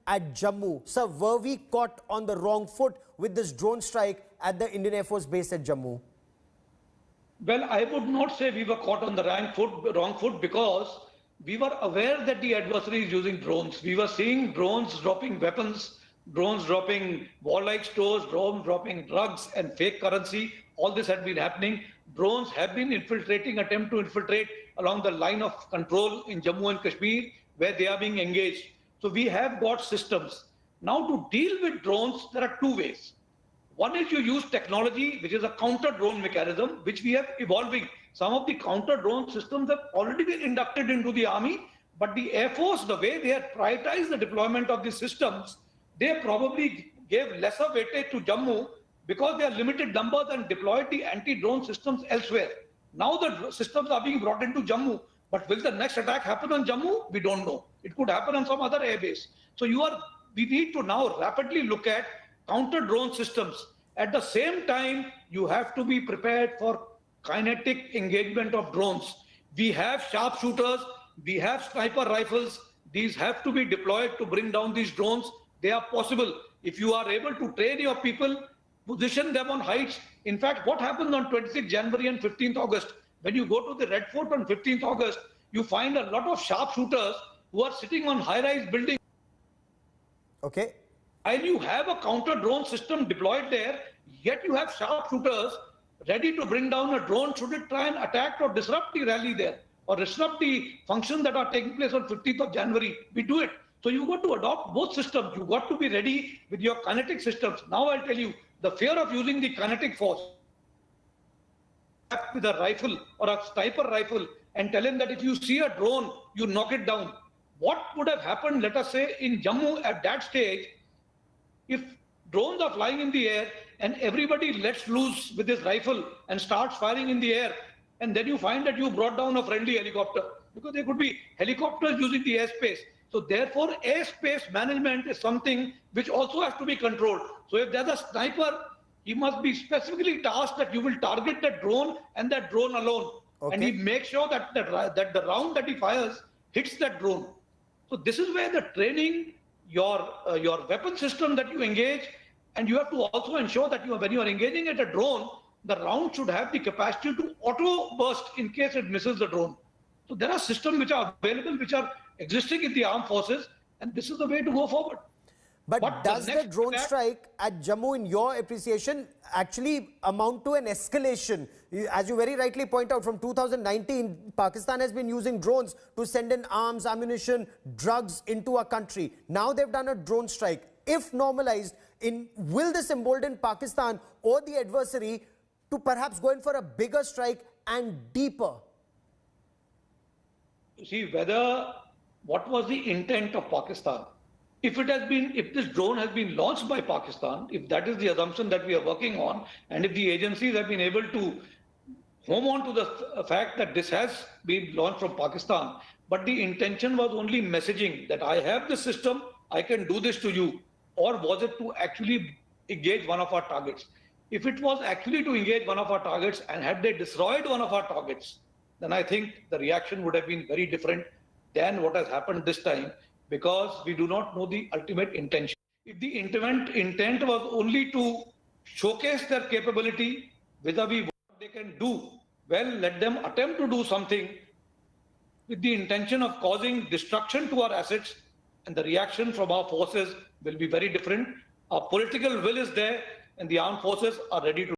at Jammu. Sir, were we caught on the wrong foot with this drone strike at the Indian Air Force base at Jammu? Well, I would not say we were caught on the wrong foot because we were aware that the adversary is using drones. We were seeing drones dropping weapons, drones dropping warlike stores, drones dropping drugs and fake currency. All this had been happening. Drones have been attempt to infiltrate along the line of control in Jammu and Kashmir, where they are being engaged. So we have got systems. Now to deal with drones, there are two ways. One is you use technology, which is a counter-drone mechanism, which we have evolving. Some of the counter-drone systems have already been inducted into the army, but the Air Force, the way they have prioritized the deployment of these systems, they probably gave lesser weightage to Jammu because they are limited numbers and deployed the anti-drone systems elsewhere. Now the systems are being brought into Jammu, but will the next attack happen on Jammu? We don't know. It could happen on some other airbase. So we need to now rapidly look at counter-drone systems. At the same time, you have to be prepared for kinetic engagement of drones. We have sharpshooters, we have sniper rifles. These have to be deployed to bring down these drones. They are possible. If you are able to train your people, position them on heights. In fact, what happens on 26th January and 15th August? When you go to the Red Fort on 15th August, you find a lot of sharpshooters who are sitting on high-rise buildings. Okay. And you have a counter-drone system deployed there, yet you have sharpshooters ready to bring down a drone should it try and attack or disrupt the rally there, or disrupt the functions that are taking place on 15th of January. We do it. So you've got to adopt both systems. You've got to be ready with your kinetic systems. Now I'll tell you, the fear of using the kinetic force with a rifle or a sniper rifle and tell him that if you see a drone, you knock it down. What would have happened, let us say, in Jammu at that stage, if drones are flying in the air and everybody lets loose with his rifle and starts firing in the air, and then you find that you brought down a friendly helicopter, because there could be helicopters using the airspace. So therefore, airspace management is something which also has to be controlled. So if there's a sniper, he must be specifically tasked that you will target that drone and that drone alone. Okay. And he makes sure that the round that he fires hits that drone. So this is where the training, your weapon system that you engage, and you have to also ensure that when you are engaging at a drone, the round should have the capacity to auto burst in case it misses the drone. So there are systems which are available, which are existing in the armed forces, and this is the way to go forward. But does the drone strike at Jammu, in your appreciation, actually amount to an escalation? As you very rightly point out, from 2019, Pakistan has been using drones to send in arms, ammunition, drugs into our country. Now they've done a drone strike. If normalized, will this embolden Pakistan or the adversary to perhaps go in for a bigger strike and deeper? See, what was the intent of Pakistan? If this drone has been launched by Pakistan, if that is the assumption that we are working on, and if the agencies have been able to home on to the fact that this has been launched from Pakistan, but the intention was only messaging that I have the system, I can do this to you, or was it to actually engage one of our targets? If it was actually to engage one of our targets, and had they destroyed one of our targets, then I think the reaction would have been very different than what has happened this time, because we do not know the ultimate intention. If the intent was only to showcase their capability vis-a-vis what they can do, well, let them attempt to do something with the intention of causing destruction to our assets, and the reaction from our forces will be very different. Our political will is there, and the armed forces are ready to